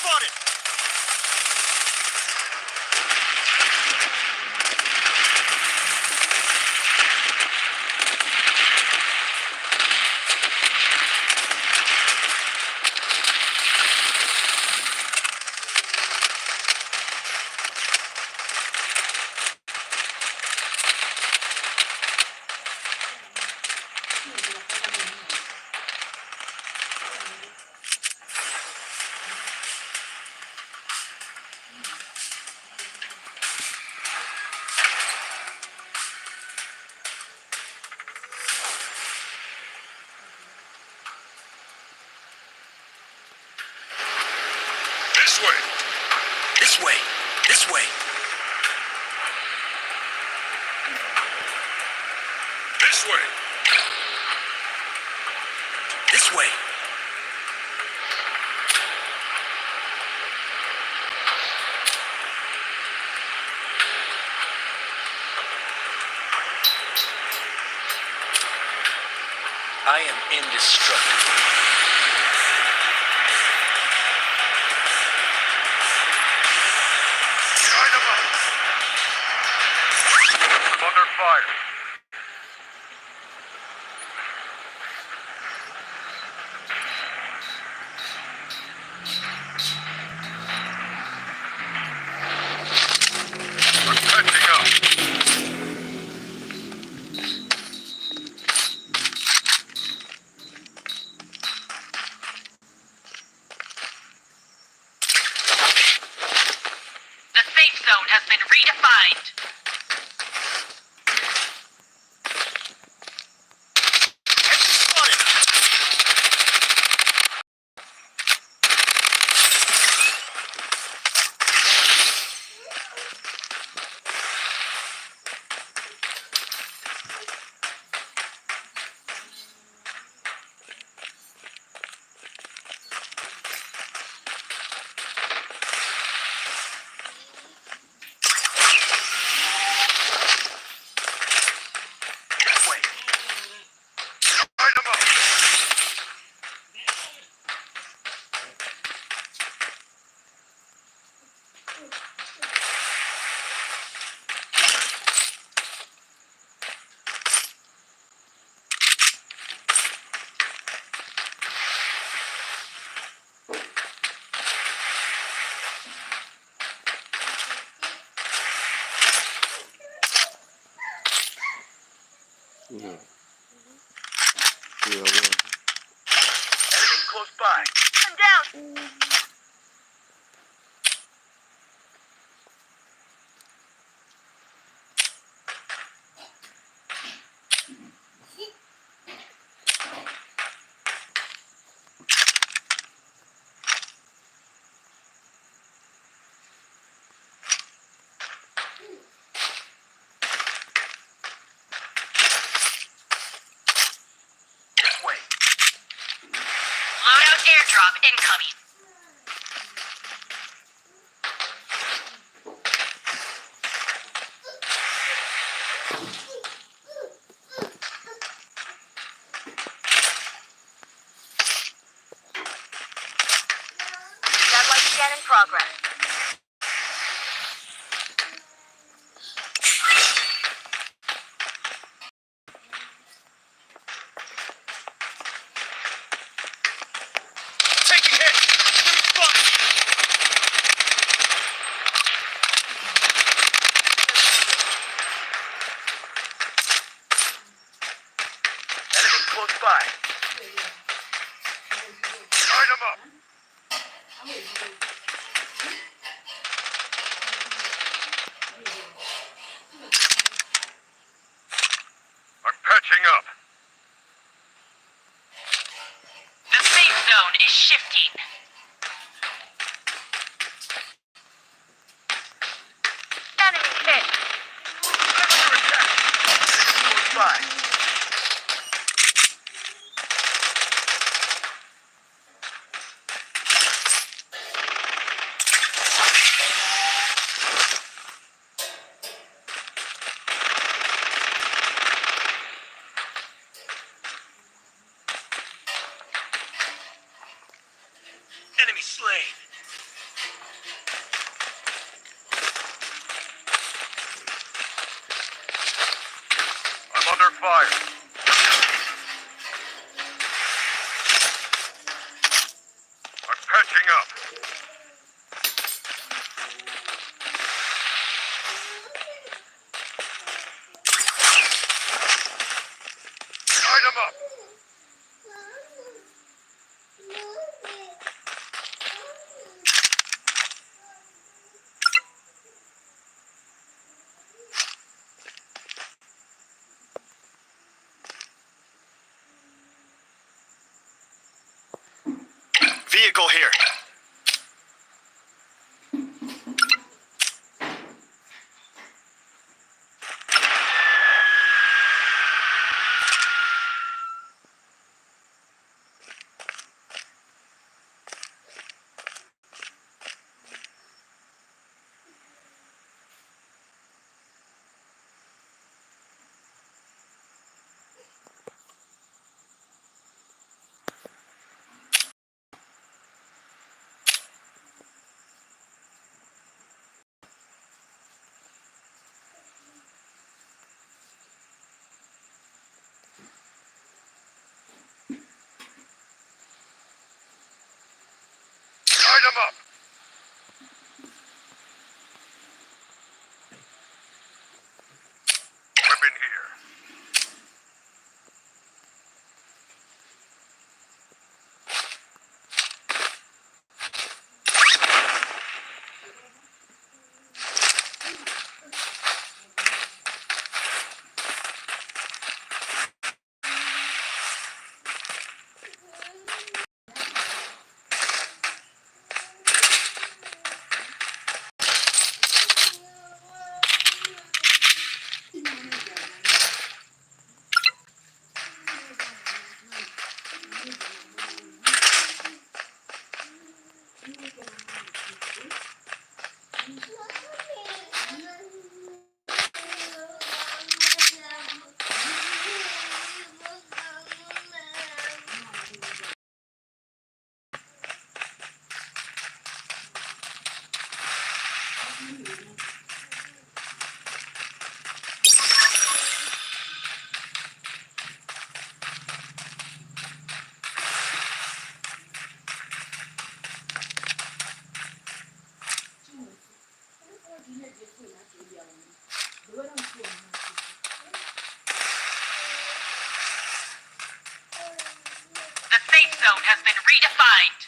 spotted! This way. This way. This way. This way. This way. I am indestructible. Under fire. I'm catching up. The safe zone has been redefined. Yeah. Enemy close by. I'm down. This way. Loadout airdrop incoming. Satellite scan in progress. Taking hit! Enemy spotted! Enemy close by. Light 'em up. I'm patching up. The safe zone is shifting. Enemy hit. I'm under attack. Enemy close by. Enemy slain. fire. I'm patching up. Light 'em up. Vehicle here. Light 'em up. Weapon here. The safe zone has been redefined.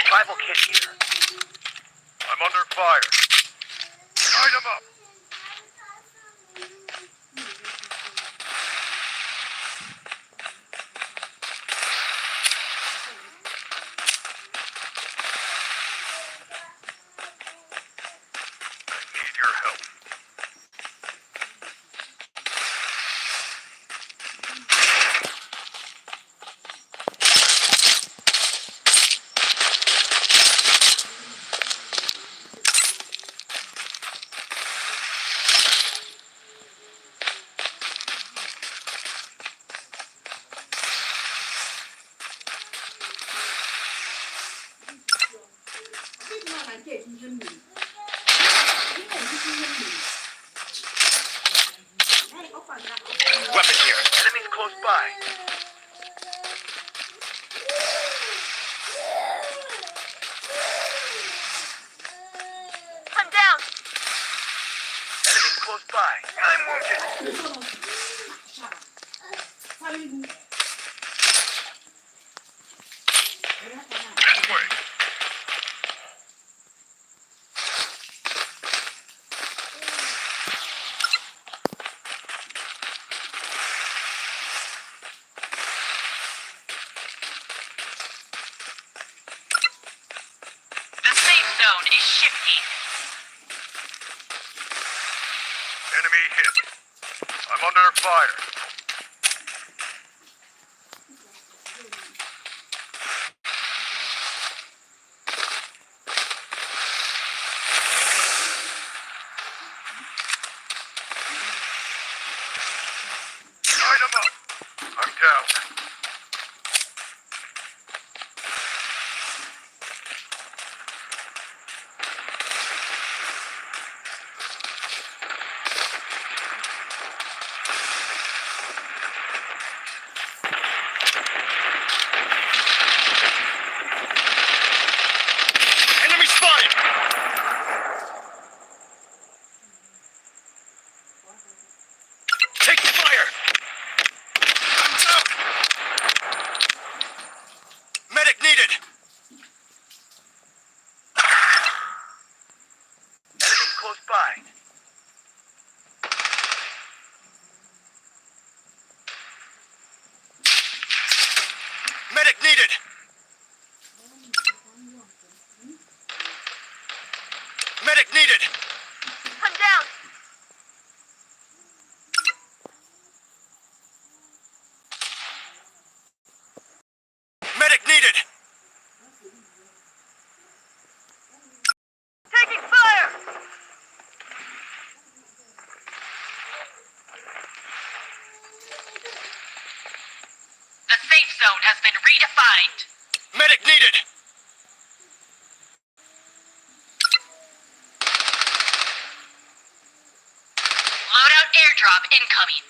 Tribal kit here. I'm under fire. Light 'em up. I need your help. Weapon here. Enemies close by. I'm down. Enemies close by. I'm wounded. This way. The safe zone is shifting. Enemy hit. I'm under fire. Light 'em up. I'm down. Medic needed. Medic needed. I'm down. Medic needed. Taking fire. The safe zone has been redefined. Medic needed. Loadout airdrop incoming.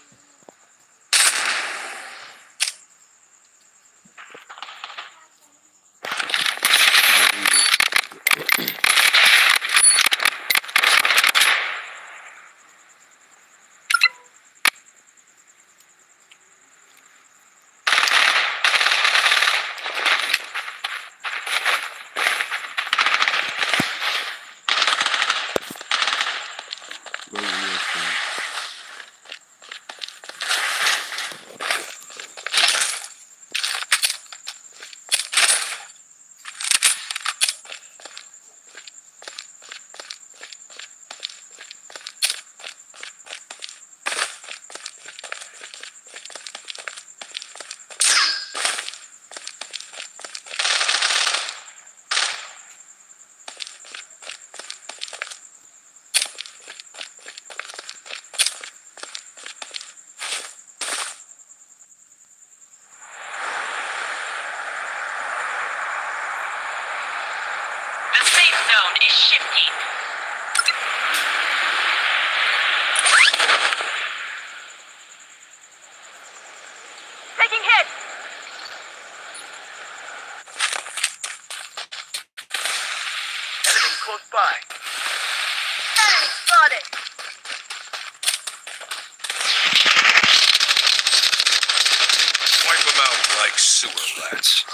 Where are you from? The safe zone is shifting. Taking hit. Enemy close by. Enemy spotted. Wipe them out like sewer rats.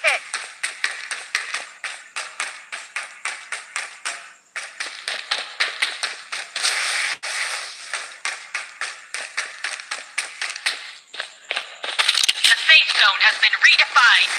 hit. The safe zone has been redefined.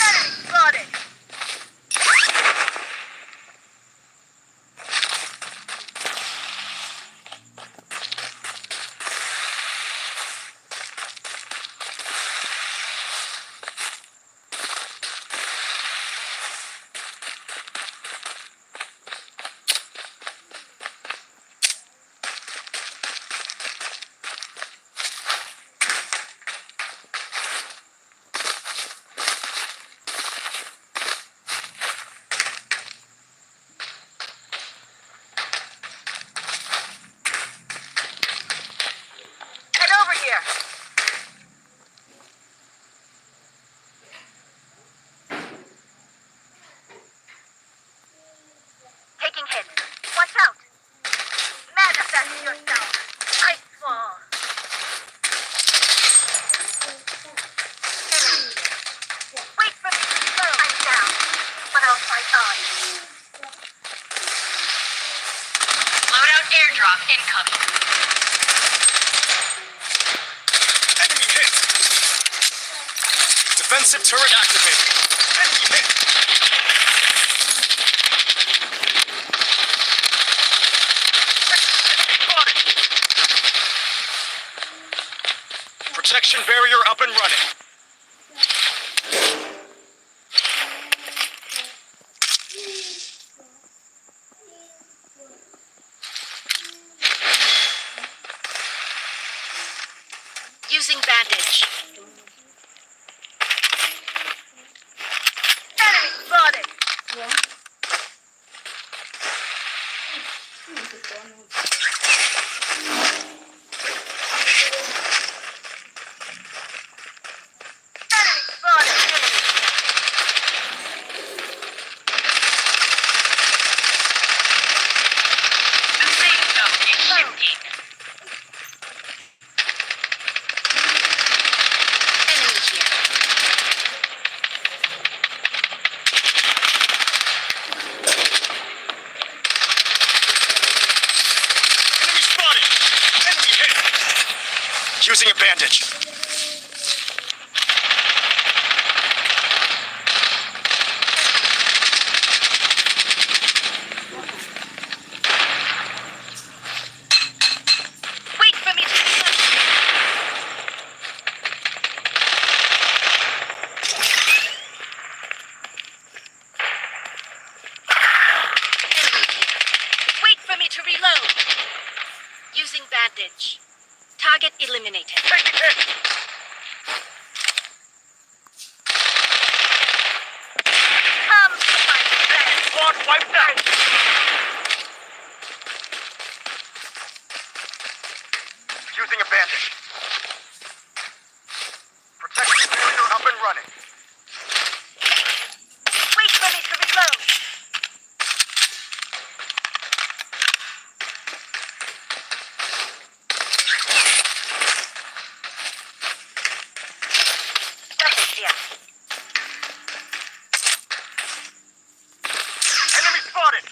Enemy spotted. Head over here. Taking hits. Watch out. Manifest yourself. Ice fall. Enemy. Wait for me to slow. I'm down. Put out my eye. Loadout airdrop incoming. Enemy hit. Defensive turret activated. Enemy hit. Spotted. Protection barrier up and running. Using bandage. Enemy spotted. Enemy spotted. The safe zone is shifting. Enemy here. Enemy spotted. Enemy hit. Using a bandage. Wait for me to Enemy here. Wait for me to reload. Using bandage. Target eliminated. Taking hit. Come to my friend. Squad wiped out. Using a bandage. Protection barrier up and running. Wait for me to reload. Weapons here. Enemy spotted.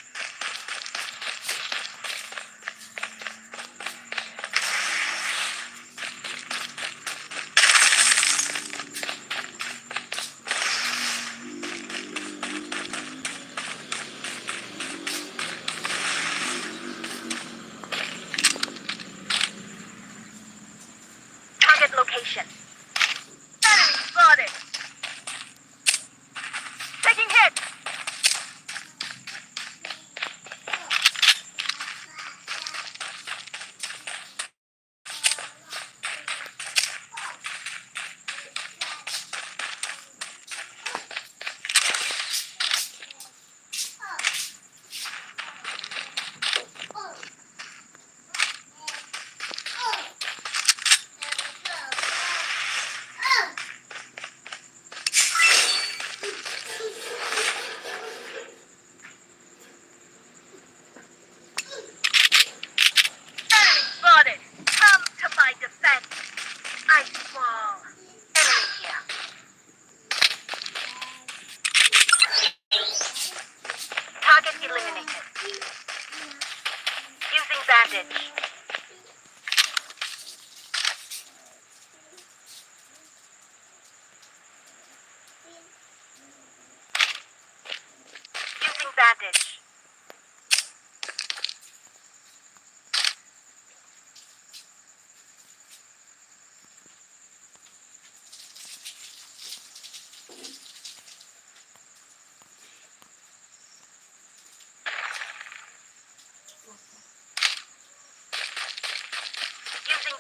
Using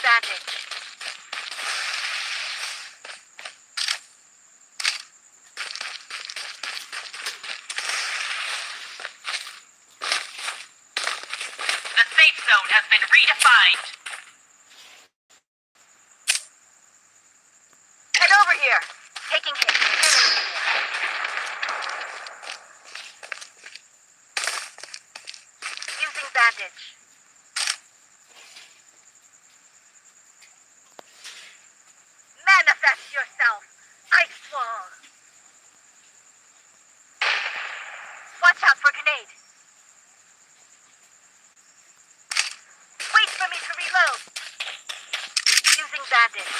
bandage. The safe zone has been redefined. Head over here. Taking hit. Enemy here. Using bandage. Manifest yourself. Ice wall. Watch out for grenade. Wait for me to reload. Using bandage.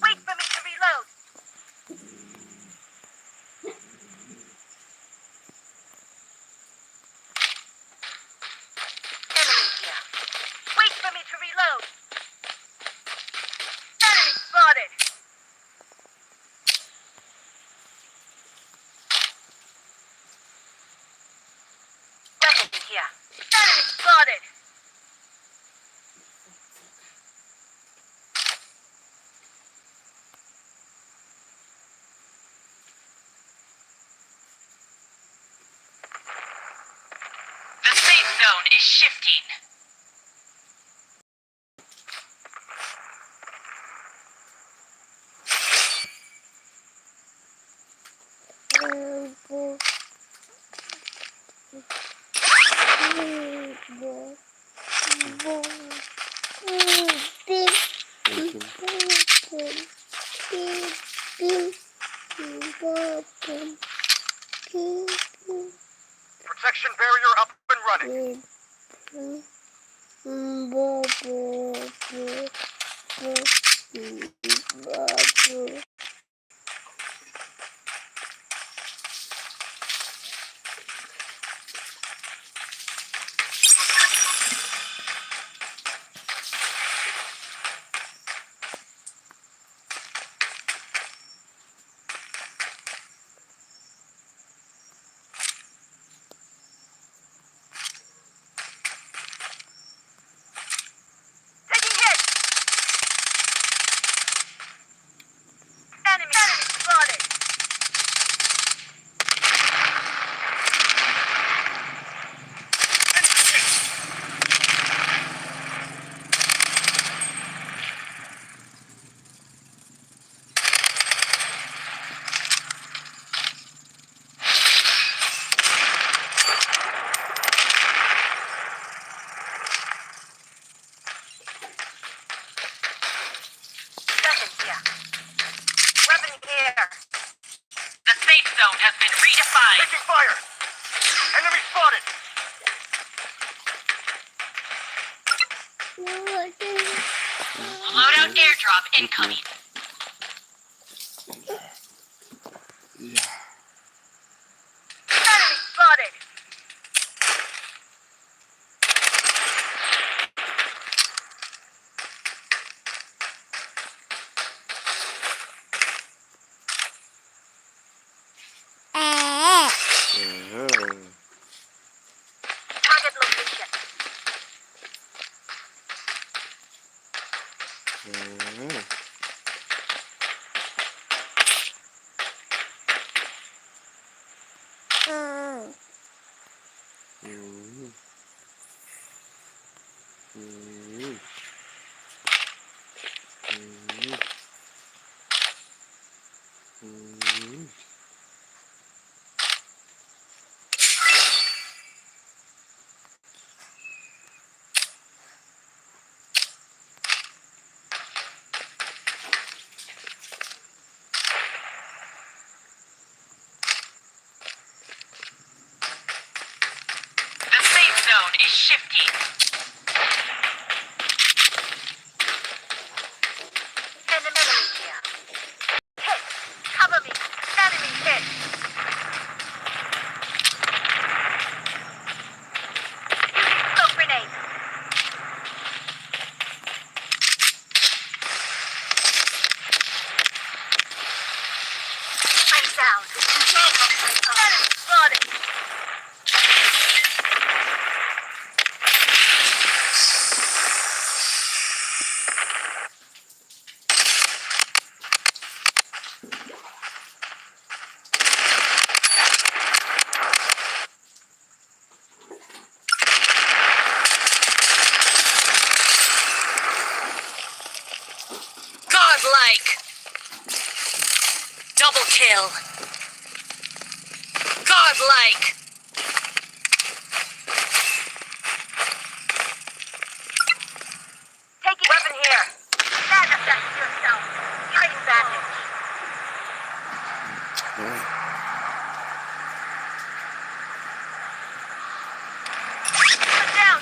Wait for me to reload. Enemy here. Wait for me to reload. Enemy spotted. Weapon here. Enemy spotted. The safe zone is shifting. Protection barrier up and running. Taking hit. Enemy spotted. Weapon here. Weapon here. The safe zone has been redefined. Taking fire. Enemy spotted. Loadout airdrop incoming. Enemy spotted. Target location. zone is shifting. Enemy here. Hit! Cover me! Enemy hit! Using smoke grenade! I'm down. Enemy spotted! Godlike. Double kill. Godlike. Take it. Weapon here. Manifest yourself. Hiding bandage. Boy. Put down.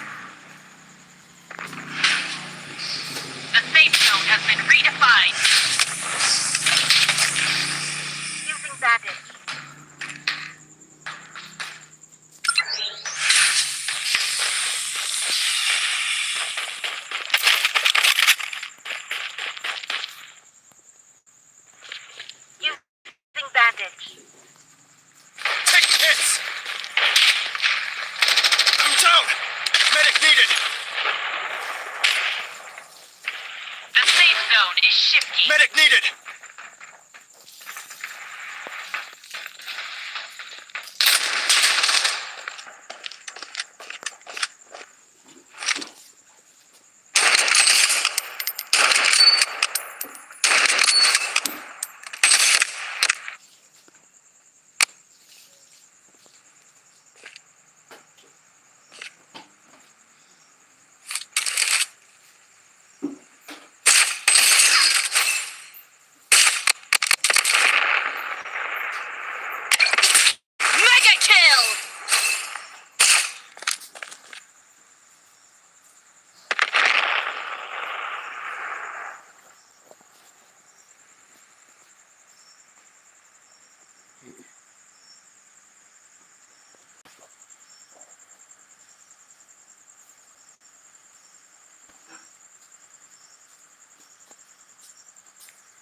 The safe zone has been redefined. Using bandage. Using bandage. Take hits! I'm down! Medic needed! The safe zone is shifting. Medic needed! Mega kill!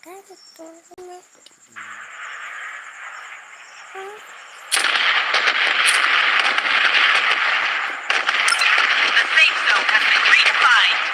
The safe zone has been redefined.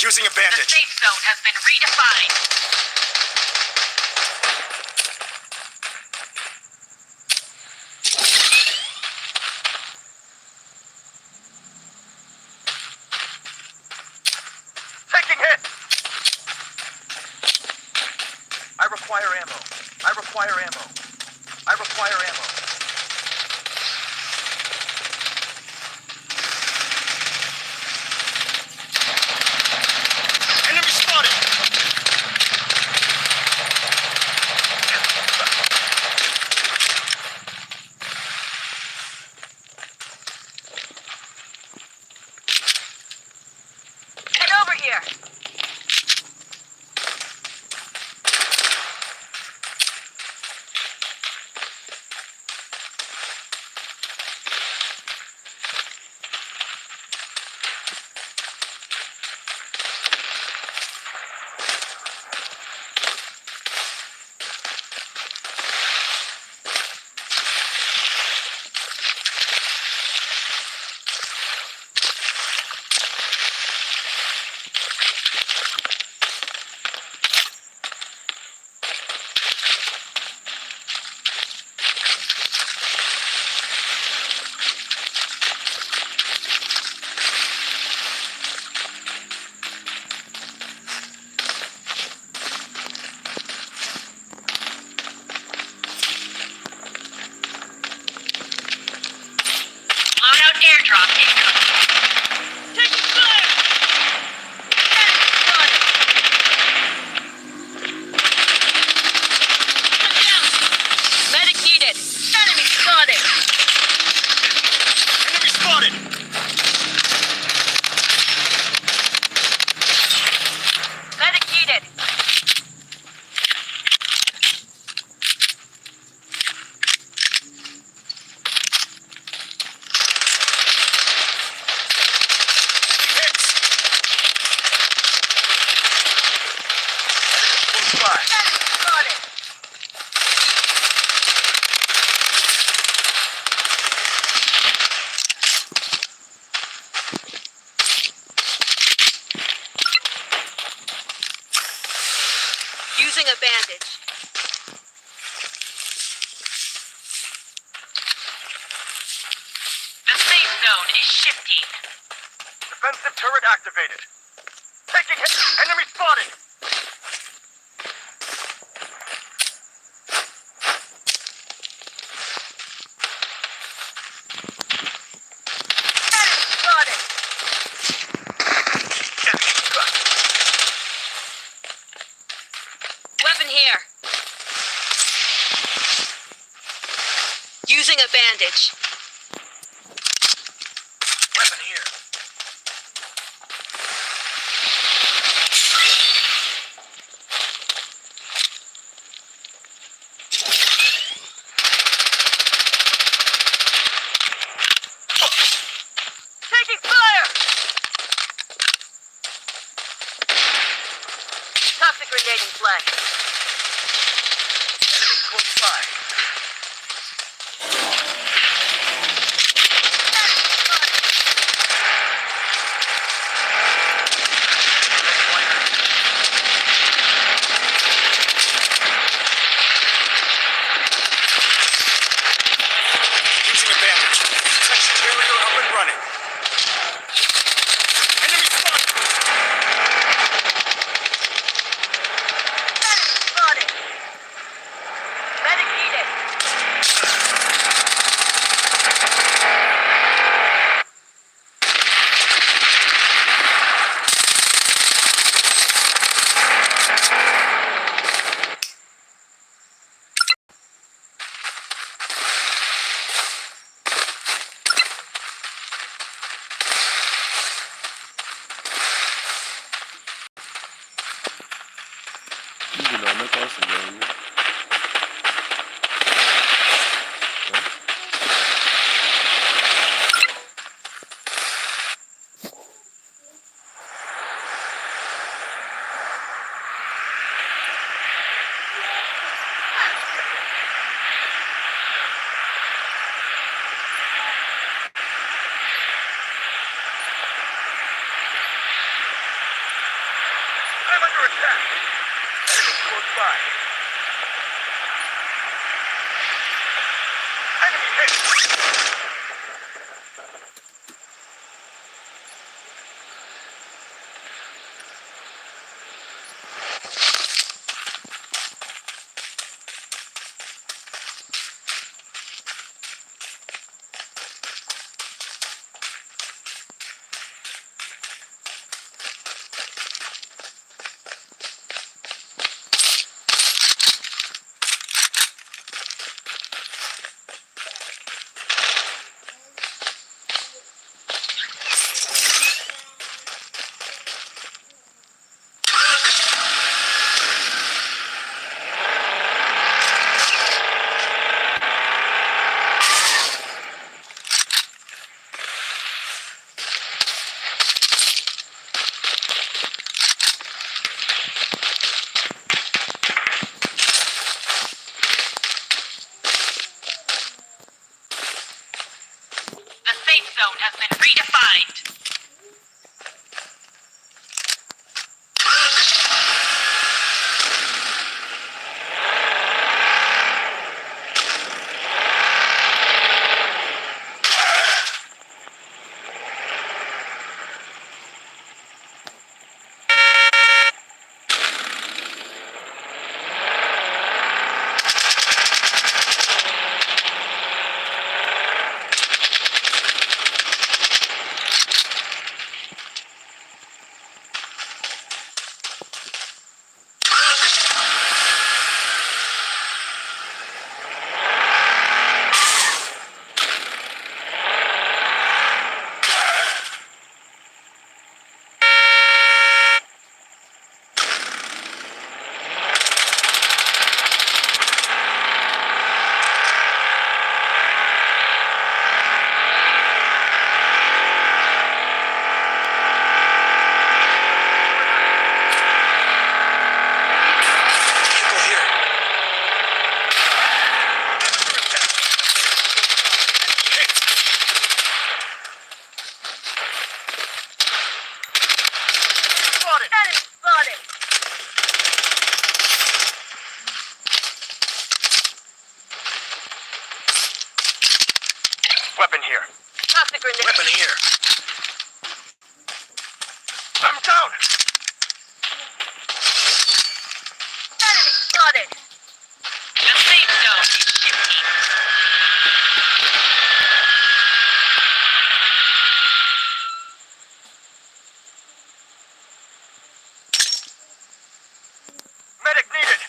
Using a The bandage. safe zone has been redefined. Taking hit! I require ammo. I require ammo. I require ammo. Enemy spotted! Get over here. Loadout airdrop incoming. Taking fire! Enemy spotted. Get down! Medic needed. Enemy spotted. Enemy spotted! Medic needed. Hits! Close by. Enemy spotted. Using a bandage. The safe zone is shifting. Defensive turret activated. Taking hit. Enemy spotted. Enemy spotted. Enemy struck. Weapon here. Using a bandage. Weapon here. Taking fire! Toxic grenade in play. Enemy close by. Using a bandage. Protection barrier up and running. Enemy spotted. Enemy spotted. Medic needed. by. Enemy hit! The safe zone has been redefined. Weapon here. Toss the grenade. Weapon here. I'm down! Enemy spotted. The safe zone is shifting. Medic needed!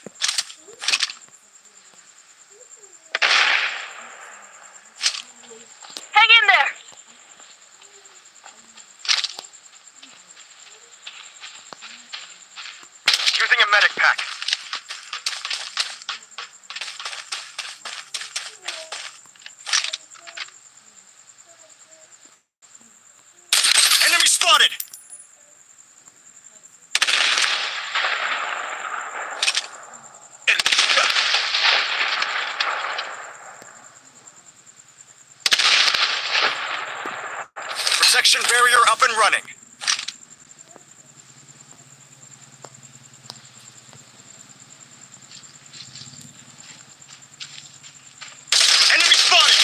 Hang in there. Using a medic pack. Enemy spotted! Enemy shot. Protection barrier up and running. Enemy spotted!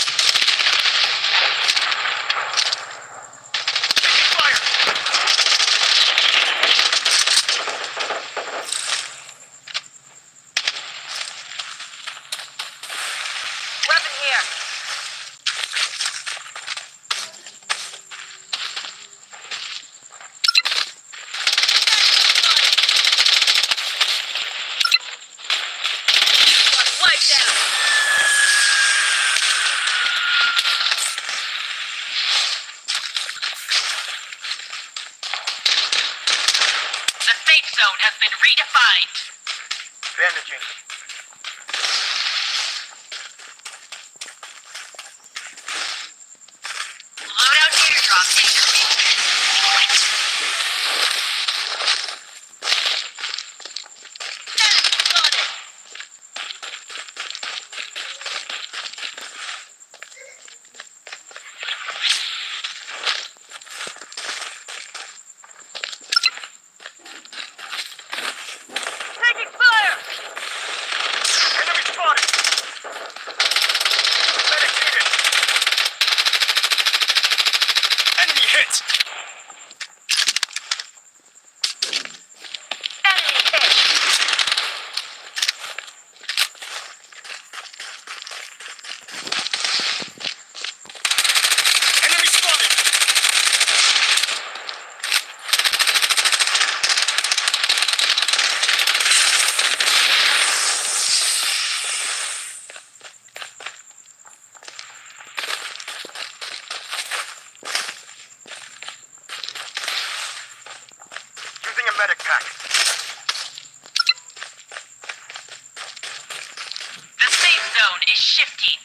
Taking fire! Weapon here. Wiped out. The safe zone has been redefined. Bandaging. Loadout airdrop incoming. Enemy spotted. Taking fire. Enemy hit! Enemy hit. Enemy spotted! Using a medic pack. The safe zone is shifting.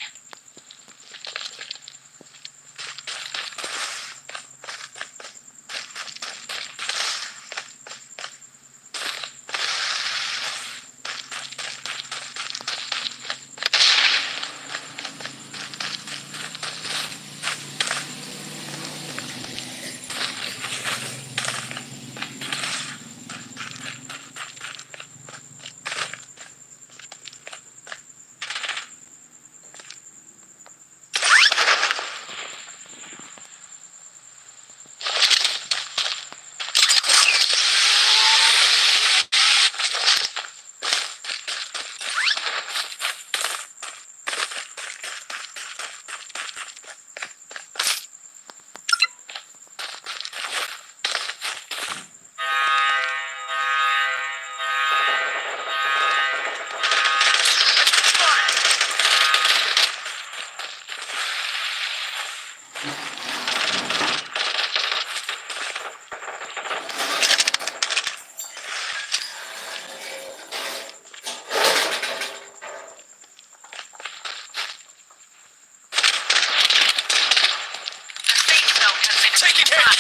The safe zone has been Taking redefined.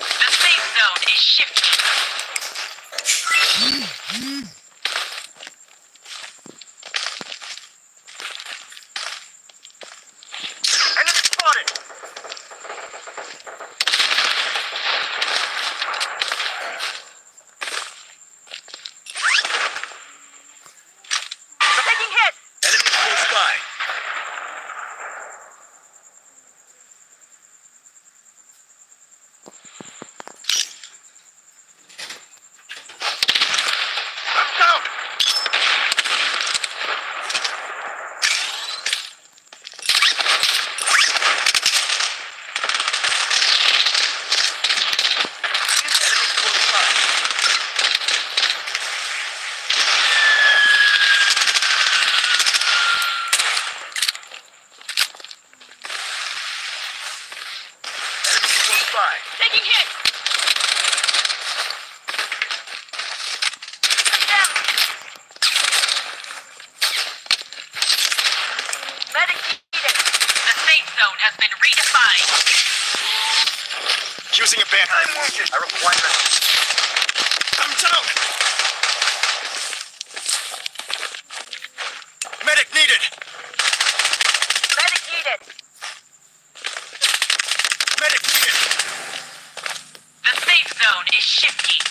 The safe zone is shifting. Enemy spotted. Taking hit. Enemy close by. I'm down. Enemy close by. Enemy close by. Taking hit. Down. Medic needed. The safe zone has been redefined. Using a bandage. I'm wounded. I require. I'm down! Medic needed! Medic needed. Medic needed! The safe zone is shifting.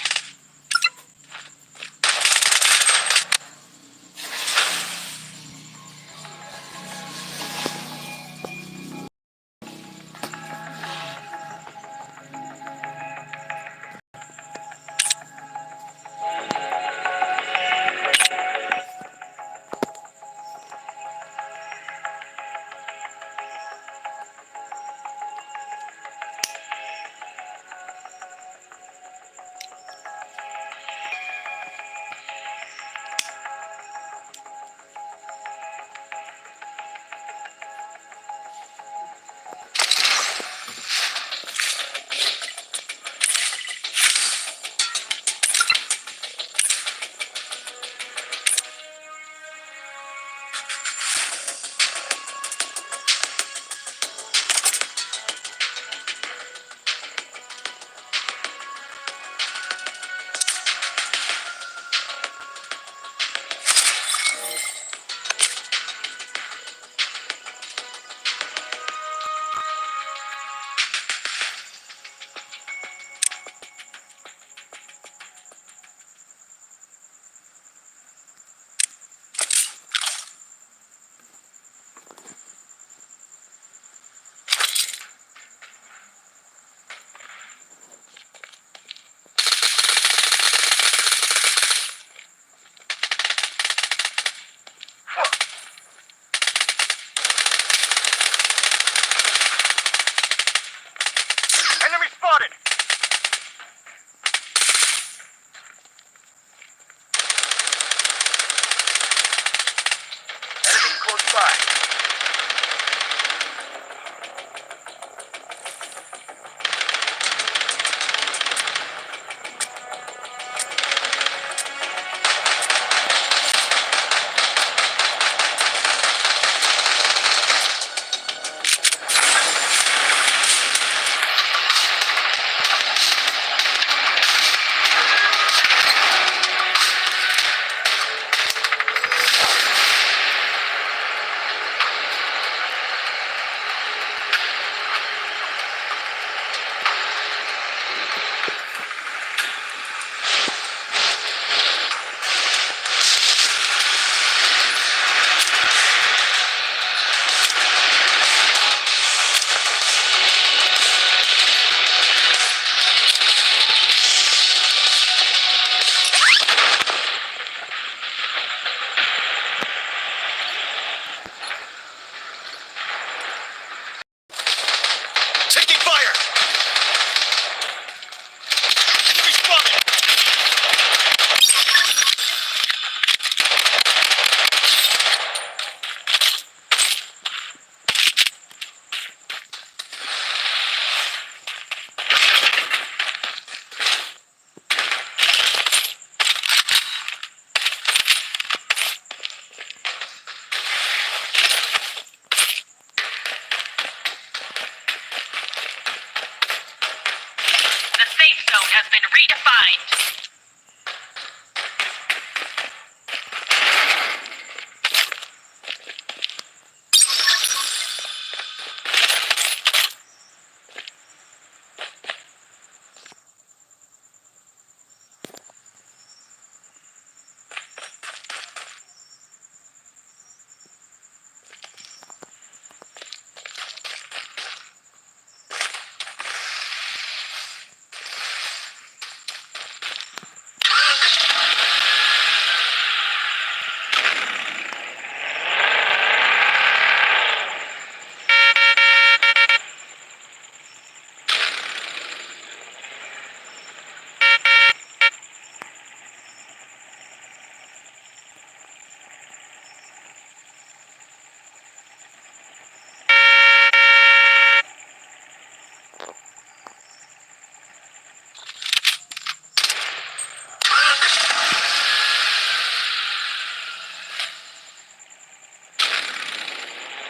mind.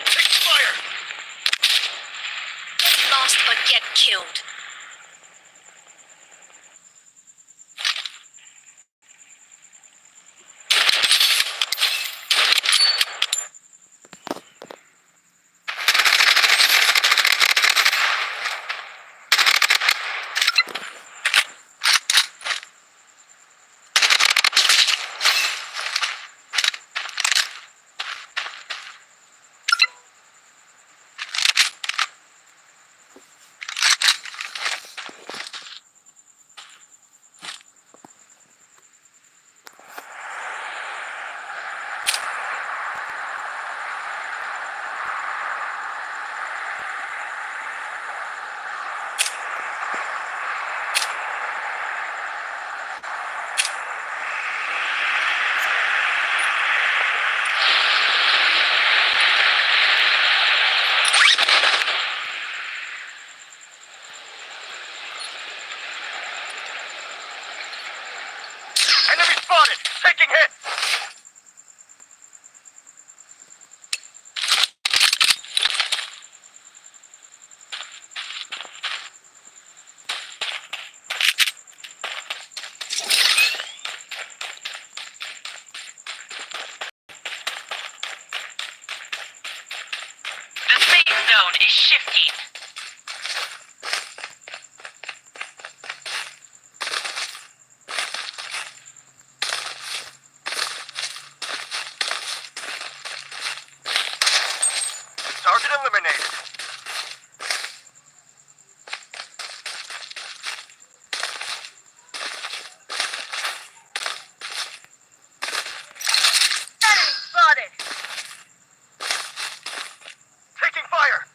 Taking fire! Lost but get killed. Enemy spotted! Taking hit! The safe zone is shifting. Target eliminated. Enemy spotted. Taking fire!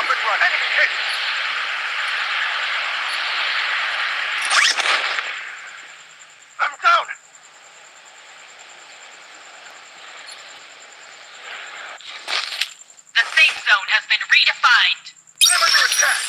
Up and run. Enemy hit. I'm down. The safe zone has been redefined. I'm under attack.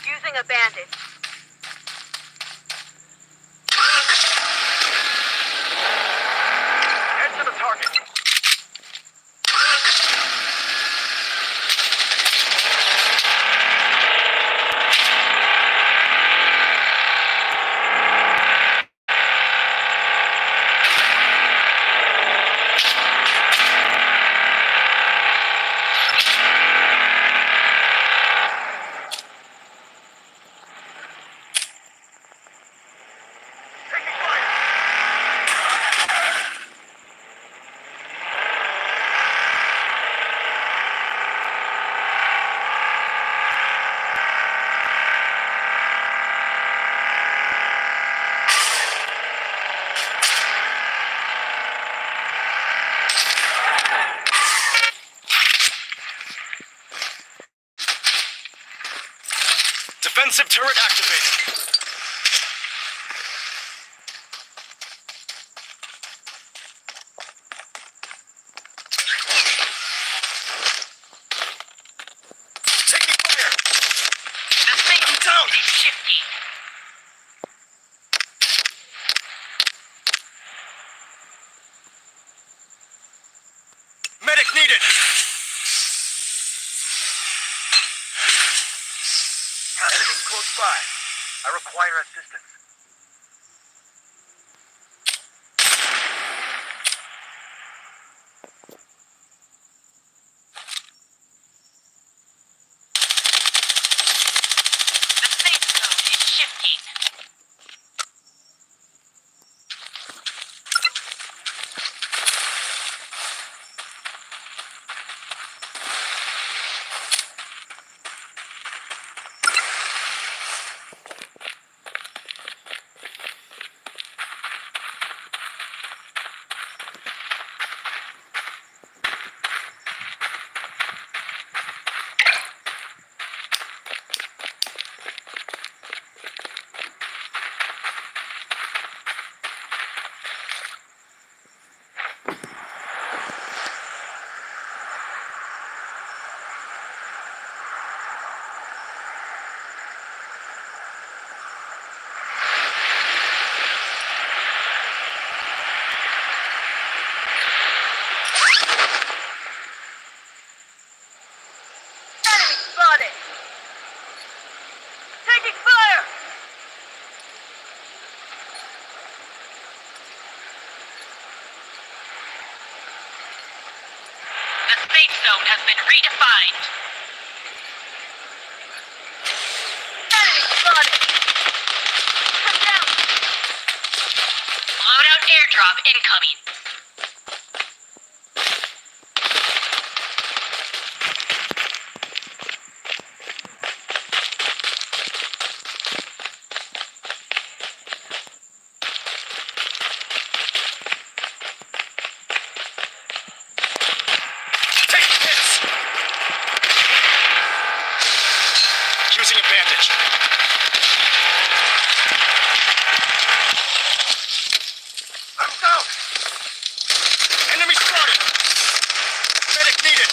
Using a bandage. Head to the target. Taking fire. Defensive turret activated. Taking fire. The safe down. zone is shifting. Medic needed. Enemies close by. I require assistance. The safe zone is shifting. Enemy spotted. Taking fire. The safe zone has been redefined. Enemy spotted. Come down. Loadout airdrop incoming. Taking hits. Using a bandage. I'm down. Enemy spotted. Medic needed.